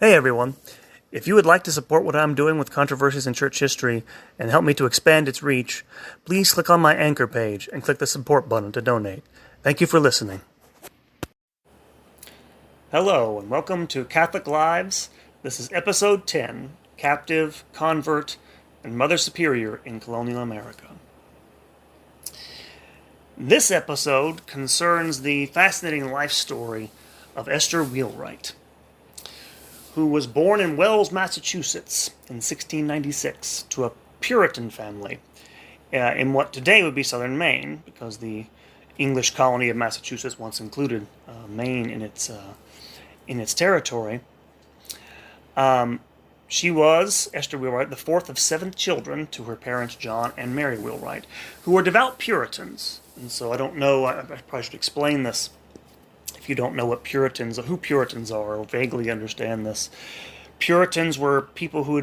Hey everyone. If you would like to support what I'm doing with controversies in church history and help me to expand its reach, please click on my Anchor page and click the support button to donate. Thank you for listening. Hello and welcome to Catholic Lives. This is episode 10, Captive, Convert, and Mother Superior in Colonial America. This episode concerns the fascinating life story of Esther Wheelwright, who was born in Wells, Massachusetts in 1696 to a Puritan family in what today would be southern Maine, because the English colony of Massachusetts once included Maine in its territory. She was, Esther Wheelwright, the fourth of 7 children to her parents John and Mary Wheelwright, who were devout Puritans. And so I don't know, I probably should explain this. If you don't know who Puritans are, or vaguely understand this, Puritans were people who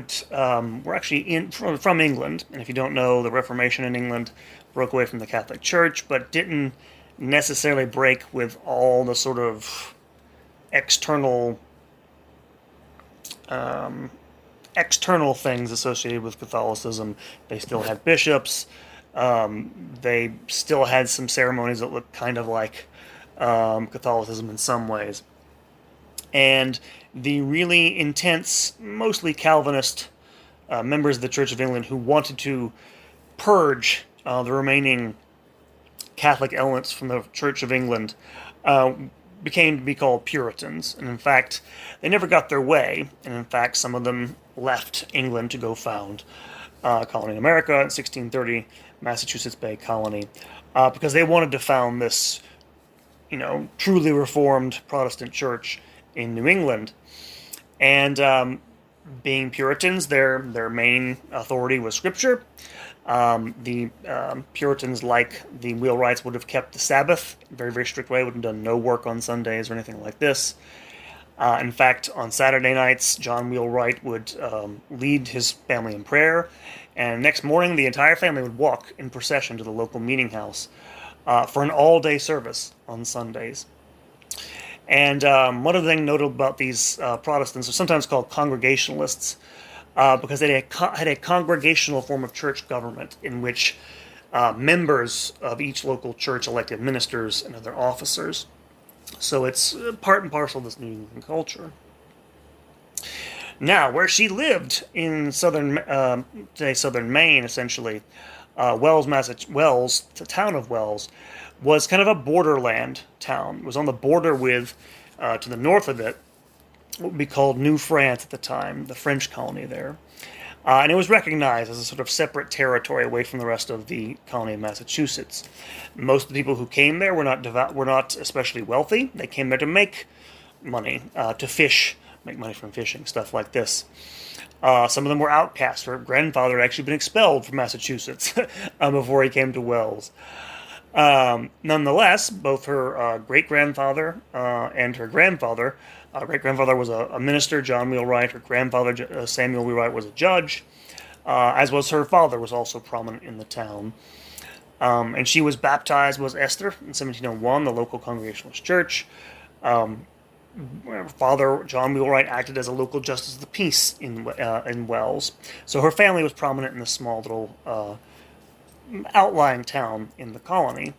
were actually from England, and if you don't know, the Reformation in England broke away from the Catholic Church, but didn't necessarily break with all the sort of external things associated with Catholicism. They still had bishops. They still had some ceremonies that looked kind of like Catholicism in some ways. And the really intense, mostly Calvinist members of the Church of England who wanted to purge the remaining Catholic elements from the Church of England became to be called Puritans. And in fact, they never got their way. And in fact, some of them left England to go found Colonial America in 1630, Massachusetts Bay Colony, because they wanted to found this truly Reformed Protestant church in New England. And being Puritans, their main authority was Scripture. The Puritans, like the Wheelwrights, would have kept the Sabbath in a very, very strict way, would have done no work on Sundays or anything like this. In fact, on Saturday nights, John Wheelwright would lead his family in prayer, and next morning the entire family would walk in procession to the local meeting house for an all-day service on Sundays. And one other thing notable about these Protestants are sometimes called Congregationalists because they had a congregational form of church government in which members of each local church elected ministers and other officers. So it's part and parcel of this New England culture. Now, where she lived in southern Maine, essentially, the town of Wells, was kind of a borderland town. It was on the border with, to the north of it, what would be called New France at the time, the French colony there. And it was recognized as a sort of separate territory away from the rest of the colony of Massachusetts. Most of the people who came there were not especially wealthy. They came there to make money, to fish, make money from fishing, stuff like this. Some of them were outcasts. Her grandfather had actually been expelled from Massachusetts before he came to Wells. Nonetheless, both her great-grandfather and her grandfather, great-grandfather was a minister, John Wheelwright. Her grandfather, Samuel Wheelwright, was a judge, as was her father, was also prominent in the town. And she was baptized, was Esther, in 1701, the local Congregationalist church. Father John Wheelwright acted as a local justice of the peace in Wells. So her family was prominent in this small little outlying town in the colony.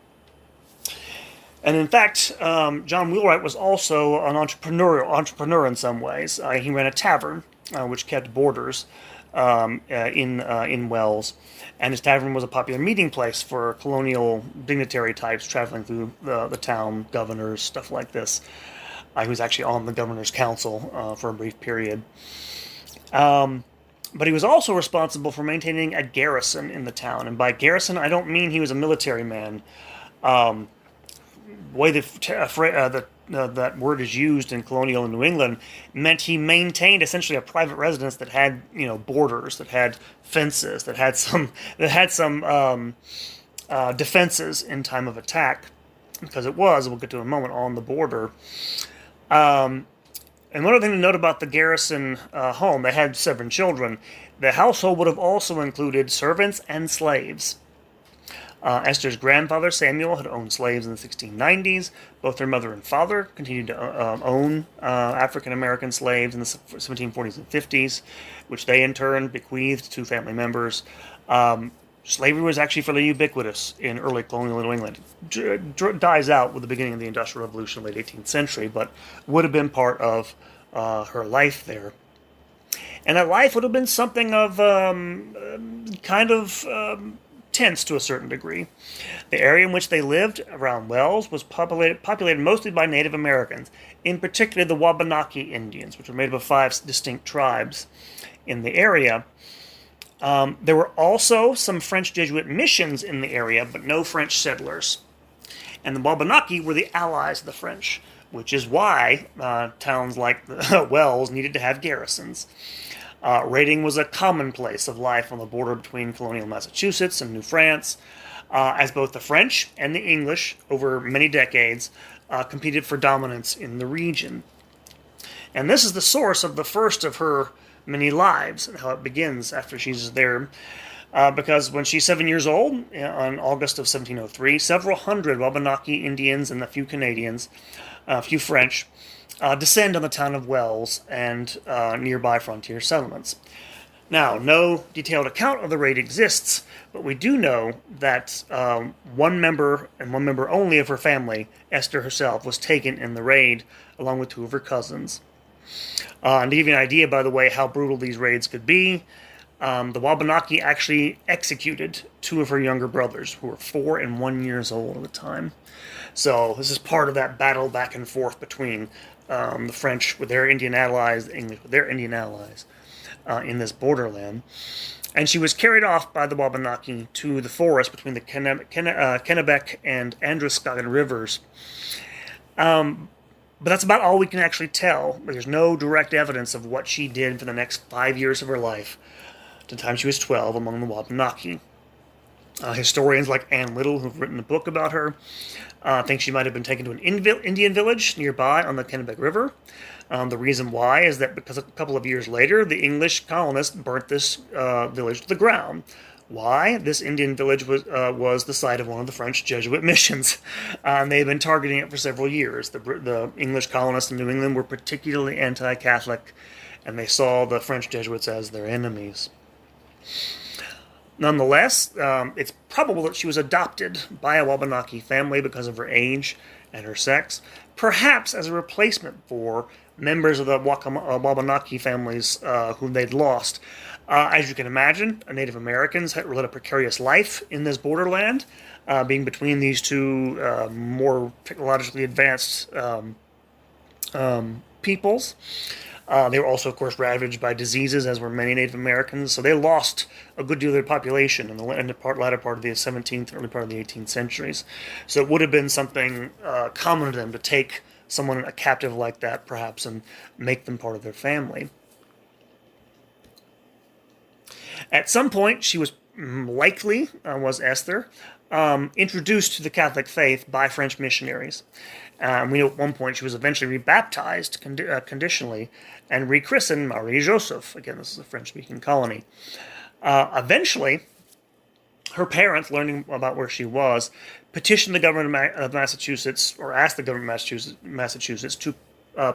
And in fact, John Wheelwright was also an entrepreneur in some ways. He ran a tavern, which kept boarders in Wells. And his tavern was a popular meeting place for colonial dignitary types traveling through the town, governors, stuff like this. He was actually on the governor's council for a brief period. But he was also responsible for maintaining a garrison in the town. And by garrison, I don't mean he was a military man. The way that word is used in colonial in New England meant he maintained essentially a private residence that had, borders, that had fences, that had some defenses in time of attack, because it was, we'll get to in a moment, on the border. And one other thing to note about the garrison home, they had 7 children. The household would have also included servants and slaves. Esther's grandfather, Samuel, had owned slaves in the 1690s. Both her mother and father continued to own African-American slaves in the 1740s and 50s, which they in turn bequeathed to family members. Slavery was actually fairly ubiquitous in early colonial New England. Dies out with the beginning of the Industrial Revolution, late 18th century, but would have been part of her life there. And that life would have been something of tense to a certain degree. The area in which they lived, around Wells, was populated mostly by Native Americans, in particular the Wabanaki Indians, which were made up of 5 distinct tribes in the area. There were also some French Jesuit missions in the area, but no French settlers. And the Wabanaki were the allies of the French, which is why towns like Wells needed to have garrisons. Raiding was a commonplace of life on the border between colonial Massachusetts and New France, as both the French and the English, over many decades, competed for dominance in the region. And this is the source of the first of her many lives, and how it begins after she's there. Because when she's 7 years old, in August of 1703, several hundred Wabanaki Indians and a few Canadians, a few French, descend on the town of Wells and nearby frontier settlements. Now, no detailed account of the raid exists, but we do know that one member, and one member only of her family, Esther herself, was taken in the raid, along with 2 of her cousins. And to give you an idea, by the way, how brutal these raids could be, the Wabanaki actually executed 2 of her younger brothers, who were 4 and 1 years old at the time. So this is part of that battle back and forth between the French with their Indian allies, the English with their Indian allies in this borderland. And she was carried off by the Wabanaki to the forest between the Kennebec and Androscoggin rivers. But that's about all we can actually tell. There's no direct evidence of what she did for the next 5 years of her life, to the time she was 12, among the Wabanaki. Historians like Anne Little, who've written a book about her, think she might have been taken to an Indian village nearby on the Kennebec River. The reason why is that because a couple of years later, the English colonists burnt this village to the ground. Why? This Indian village was the site of one of the French Jesuit missions. They've been targeting it for several years. The English colonists in New England were particularly anti-Catholic, and they saw the French Jesuits as their enemies. Nonetheless, it's probable that she was adopted by a Wabanaki family because of her age and her sex, perhaps as a replacement for members of the Wabanaki families whom they'd lost. As you can imagine, Native Americans had led a precarious life in this borderland, being between these 2 more technologically advanced peoples. They were also, of course, ravaged by diseases, as were many Native Americans, so they lost a good deal of their population in the latter part of the 17th, early part of the 18th centuries. So it would have been something common to them to take someone, a captive like that, perhaps, and make them part of their family. At some point, she was likely, was Esther, introduced to the Catholic faith by French missionaries. We know at one point she was eventually rebaptized conditionally and rechristened Marie Joseph. Again, this is a French-speaking colony. Eventually, her parents, learning about where she was, petitioned the government of Massachusetts, or asked the government of Massachusetts to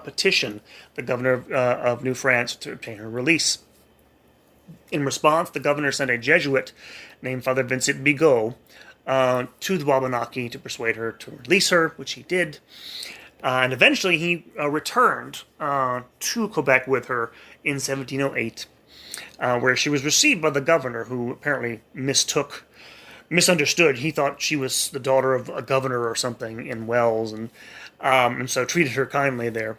petition the governor of New France to obtain her release. In response, the governor sent a Jesuit named Father Vincent Bigot to the Wabanaki to persuade her to release her, which he did. And eventually he returned to Quebec with her in 1708, where she was received by the governor, who apparently misunderstood. He thought she was the daughter of a governor or something in Wells, and so treated her kindly there,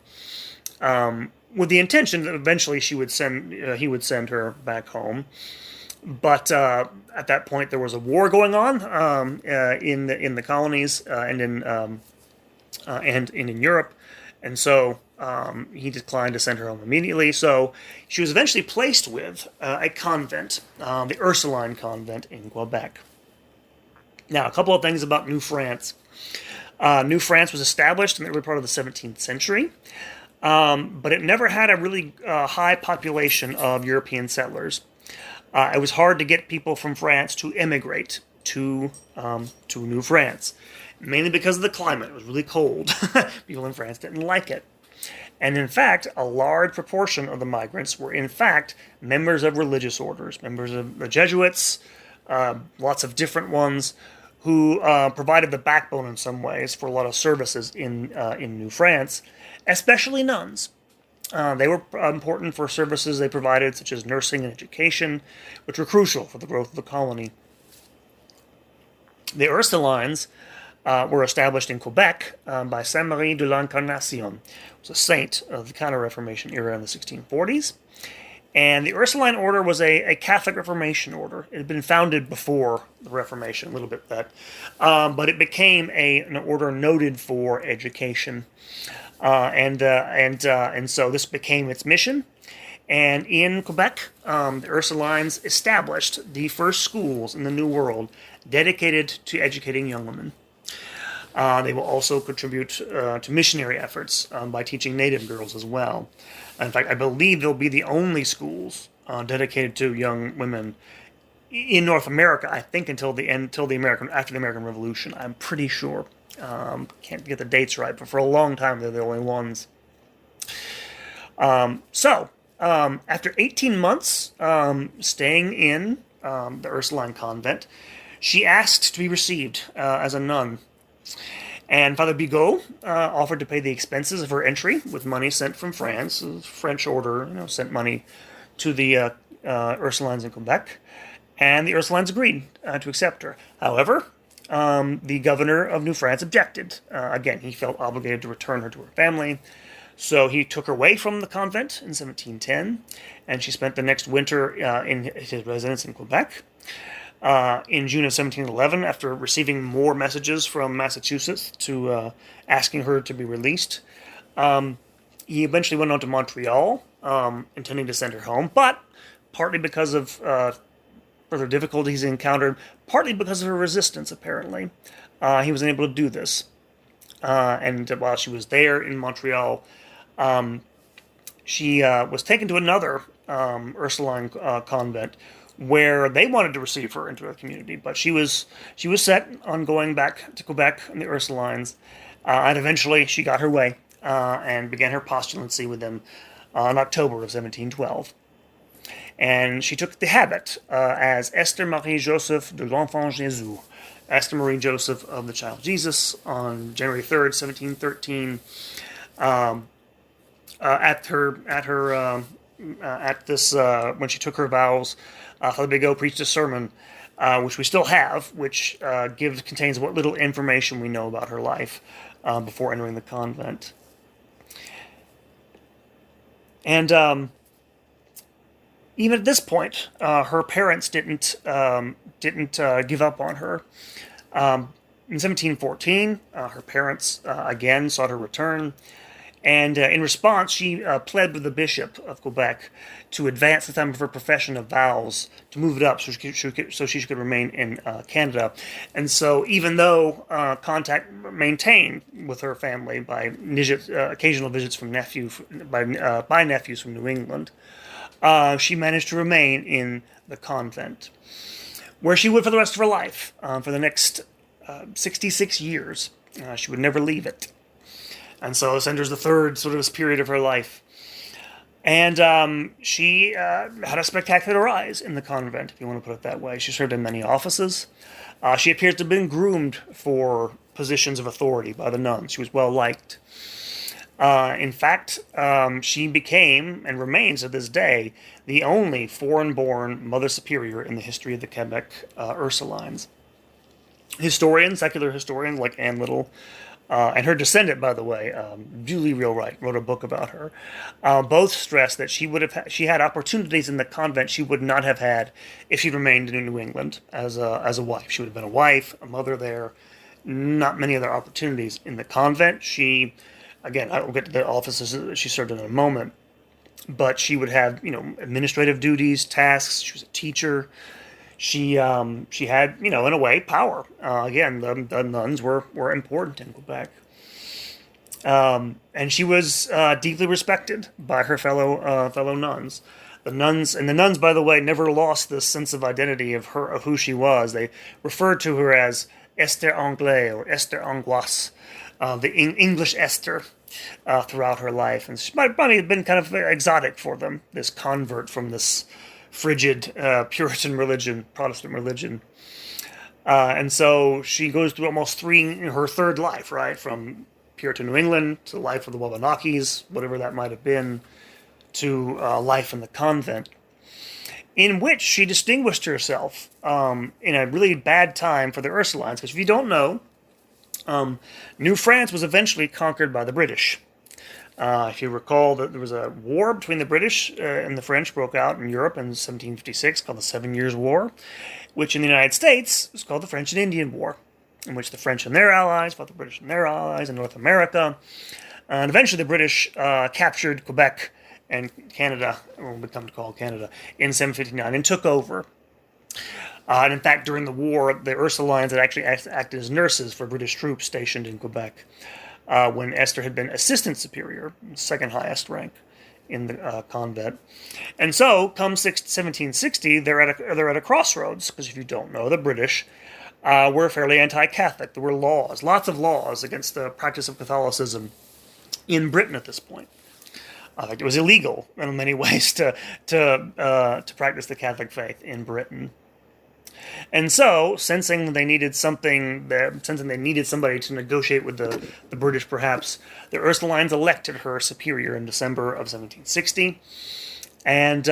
with the intention that eventually he would send her back home. But at that point, there was a war going on in the colonies and in Europe, and so he declined to send her home immediately. So she was eventually placed with a convent, the Ursuline convent in Quebec. Now, a couple of things about New France. New France was established in the early part of the 17th century, but it never had a really high population of European settlers. It was hard to get people from France to immigrate to New France, mainly because of the climate. It was really cold. People in France didn't like it. And in fact, a large proportion of the migrants were in fact members of religious orders, members of the Jesuits, lots of different ones, who provided the backbone in some ways for a lot of services in New France, especially nuns. They were important for services they provided, such as nursing and education, which were crucial for the growth of the colony. The Ursulines were established in Quebec by Saint Marie de l'Incarnation, who was a saint of the Counter-Reformation era in the 1640s. And the Ursuline order was a Catholic Reformation order. It had been founded before the Reformation, a little bit that, but it became an order noted for education, and so this became its mission. And in Quebec, the Ursulines established the first schools in the New World dedicated to educating young women. They will also contribute to missionary efforts by teaching native girls as well. In fact, I believe they'll be the only schools dedicated to young women in North America. I think after the American Revolution. I'm pretty sure. Can't get the dates right, but for a long time they're the only ones. After 18 months staying in the Ursuline convent, she asked to be received as a nun. And Father Bigot offered to pay the expenses of her entry with money sent from France. The French order, sent money to the Ursulines in Quebec, and the Ursulines agreed to accept her. However, the governor of New France objected. Again, he felt obligated to return her to her family, so he took her away from the convent in 1710, and she spent the next winter in his residence in Quebec. In June of 1711, after receiving more messages from Massachusetts asking her to be released, he eventually went on to Montreal, intending to send her home, but partly because of further difficulties he encountered, partly because of her resistance, apparently, he was unable to do this. And while she was there in Montreal, she was taken to another Ursuline convent, where they wanted to receive her into their community, but she was set on going back to Quebec and the Ursulines, and eventually she got her way and began her postulancy with them in October of 1712. And she took the habit as Esther Marie Joseph de l'Enfant Jésus, Esther Marie Joseph of the Child Jesus, on January 3rd, 1713. When she took her vows, Father Bigot preached a sermon, which we still have, which contains what little information we know about her life before entering the convent. And even at this point, her parents didn't give up on her. In 1714, her parents again sought her return. And in response, she pled with the Bishop of Quebec to advance the time of her profession of vows, to move it up so she could remain in Canada. And so even though contact maintained with her family by occasional visits from by nephews from New England, she managed to remain in the convent, where she would for the rest of her life, for the next 66 years. She would never leave it. And so this enters the third sort of this period of her life. And she had a spectacular rise in the convent, if you want to put it that way. She served in many offices. She appears to have been groomed for positions of authority by the nuns. She was well liked. In fact, she became, and remains to this day, the only foreign-born Mother Superior in the history of the Quebec Ursulines. Secular historians like Anne Little, and her descendant, by the way, Julie Wheelwright, wrote a book about her. Both stressed that she had opportunities in the convent she would not have had if she'd remained in New England as a wife. She would have been a wife, a mother there. Not many other opportunities in the convent. Again, I will get to the offices that she served in a moment, but she would have administrative duties, tasks. She was a teacher. She had, in a way, power. Again, the nuns were important in Quebec. And she was deeply respected by her fellow nuns. The nuns, by the way, never lost this sense of identity of who she was. They referred to her as Esther Anglais or Esther Angoisse, the English Esther, throughout her life. And she might have been kind of exotic for them, this convert from this frigid Puritan religion, Protestant religion. And so she goes through almost her third life, right? From Puritan New England to the life of the Wabanakis, whatever that might have been, to life in the convent, in which she distinguished herself in a really bad time for the Ursulines. Because if you don't know, New France was eventually conquered by the British. If you recall, that there was a war between the British and the French broke out in Europe in 1756 called the 7 Years' War, which in the United States was called the French and Indian War, in which the French and their allies fought the British and their allies in North America. And eventually the British captured Quebec and Canada, or what would come to call Canada, in 759 and took over. And in fact, during the war, the Ursulines had actually acted as nurses for British troops stationed in Quebec, when Esther had been assistant superior, second highest rank in the convent. And so, come 1760, they're at a crossroads, because if you don't know, the British were fairly anti-Catholic. There were laws, lots of laws against the practice of Catholicism in Britain at this point. It was illegal in many ways to practice the Catholic faith in Britain. And so, sensing they needed somebody to negotiate with the British, perhaps, the Ursulines elected her superior in December of 1760. And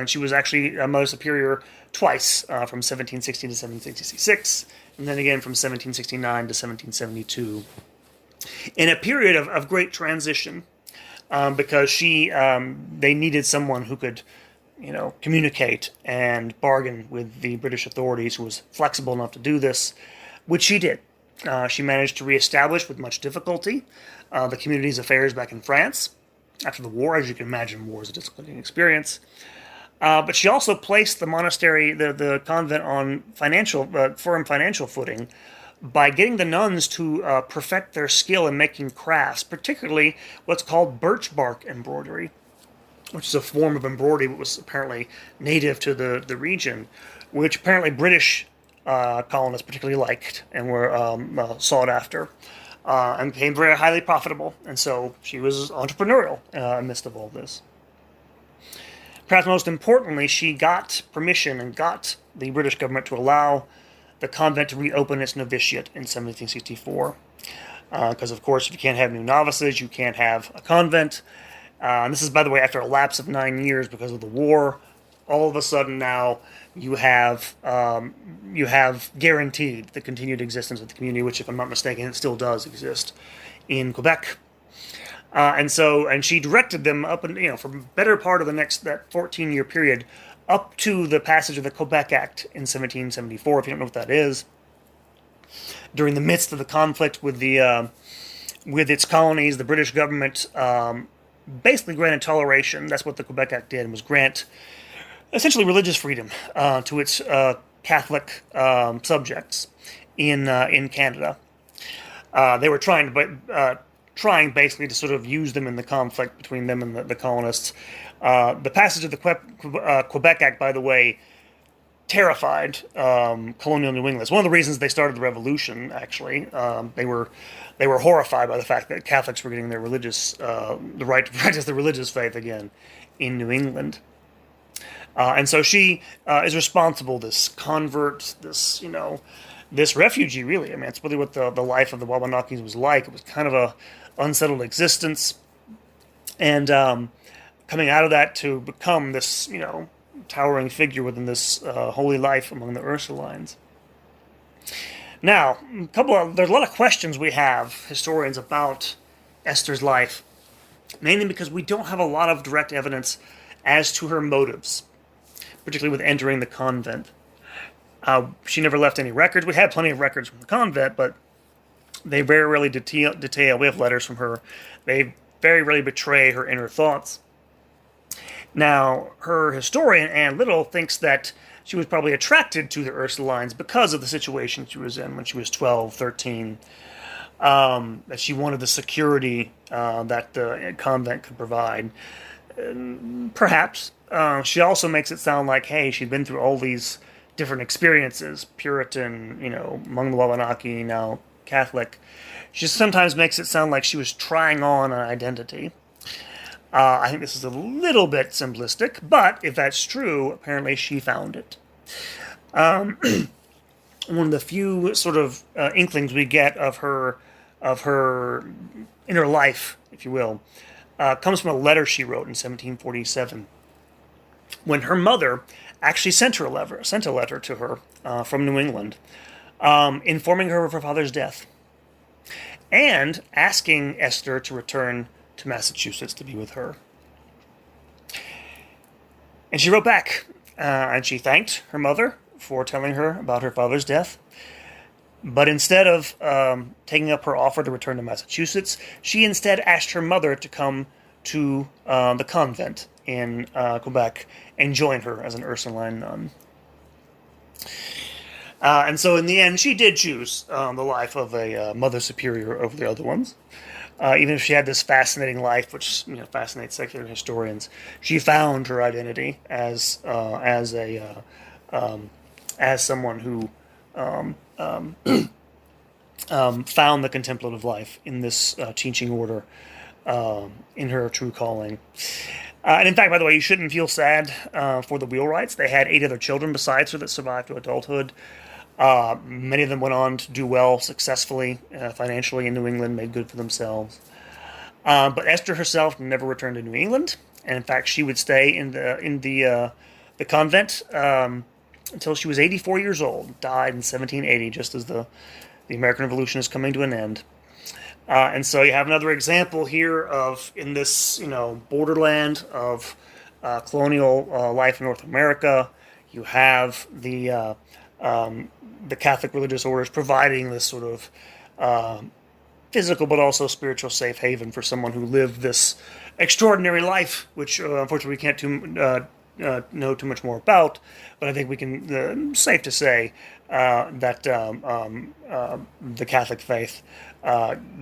she was actually a Mother Superior twice, from 1760 to 1766, and then again from 1769 to 1772. In a period of great transition, because they needed someone who could, communicate and bargain with the British authorities, who was flexible enough to do this, which she did. She managed to reestablish with much difficulty the community's affairs back in France after the war. As you can imagine, war is a difficult experience. But she also placed the monastery, the convent, on firm financial footing by getting the nuns to perfect their skill in making crafts, particularly what's called birch bark embroidery, which is a form of embroidery that was apparently native to the region, which apparently British colonists particularly liked and were sought after, and became very highly profitable. And so she was entrepreneurial amidst of all this. Perhaps most importantly, she got permission and got the British government to allow the convent to reopen its novitiate in 1764. Because, of course, if you can't have new novices, you can't have a convent. And this is, by the way, after a lapse of 9 years because of the war. All of a sudden now you have guaranteed the continued existence of the community, which, if I'm not mistaken, it still does exist in Quebec. And she directed them up, and for the better part of that 14-year period, up to the passage of the Quebec Act in 1774. If you don't know what that is, during the midst of the conflict with its colonies, the British government basically granted toleration. That's what the Quebec Act did, was grant essentially religious freedom to its Catholic subjects in Canada. They were trying basically to sort of use them in the conflict between them and the colonists. The passage of the Quebec Act, by the way, terrified colonial New England. It's one of the reasons they started the revolution, actually. They were horrified by the fact that Catholics were getting the right to practice their religious faith again in New England. And so she is responsible, this convert, this refugee, really. I mean, it's really what the life of the Wabanakis was like. It was kind of a unsettled existence. And coming out of that to become this, towering figure within this holy life among the Ursulines. Now, there's a lot of questions we have, historians, about Esther's life, mainly because we don't have a lot of direct evidence as to her motives, particularly with entering the convent. She never left any records. We had plenty of records from the convent, but they very rarely detail. We have letters from her. They very rarely betray her inner thoughts. Now, her historian, Anne Little, thinks that she was probably attracted to the Ursulines because of the situation she was in when she was 12, 13. that she wanted the security that the convent could provide. Perhaps. She also makes it sound like, hey, she'd been through all these different experiences, Puritan, among the Wabanaki, now Catholic. She sometimes makes it sound like she was trying on an identity. I think this is a little bit simplistic, but if that's true, apparently she found it. One of the few sort of inklings we get of her inner life, if you will, comes from a letter she wrote in 1747, when her mother actually sent a letter to her from New England, informing her of her father's death, and asking Esther to return to Massachusetts to be with her. And she wrote back, and she thanked her mother for telling her about her father's death. But instead of taking up her offer to return to Massachusetts, she instead asked her mother to come to the convent in Quebec and join her as an Ursuline nun. And so in the end, she did choose the life of a mother superior over the other ones. Even if she had this fascinating life, which fascinates secular historians, she found her identity as someone who found the contemplative life in this teaching order, in her true calling. And in fact, by the way, you shouldn't feel sad for the Wheelwrights. They had 8 other children besides her that survived to adulthood. Many of them went on to do well successfully financially in New England, made good for themselves. But Esther herself never returned to New England, and in fact, she would stay in the convent until she was 84 years old. Died in 1780, just as the American Revolution is coming to an end. And so you have another example here of, in this borderland of colonial life in North America, you have the Catholic religious orders providing this sort of physical but also spiritual safe haven for someone who lived this extraordinary life, which unfortunately we can't know too much more about, but I think we can safe to say that the Catholic faith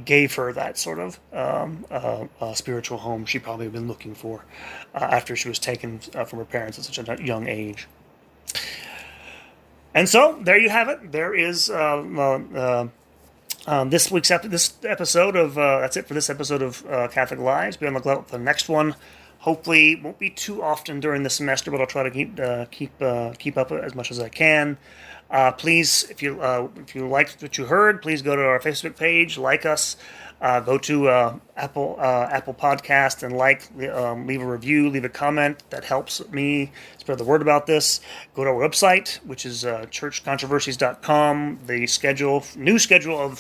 gave her that sort of spiritual home she probably had been looking for after she was taken from her parents at such a young age. And so there you have it. There is this week's episode of that's it for this episode of Catholic Lives. Be on the lookout for the next one. Hopefully, it won't be too often during the semester, but I'll try to keep up as much as I can. Please, if you liked what you heard, please go to our Facebook page, like us, go to Apple Podcast and leave a review, leave a comment. That helps me spread the word about this. Go to our website, which is churchcontroversies.com. The new schedule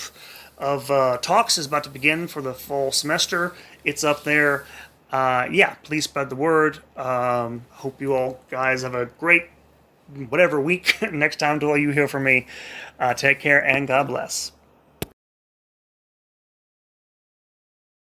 of talks is about to begin for the fall semester. It's up there. Please spread the word. Hope you all guys have a great whatever week next time till you hear from me. Take care and God bless.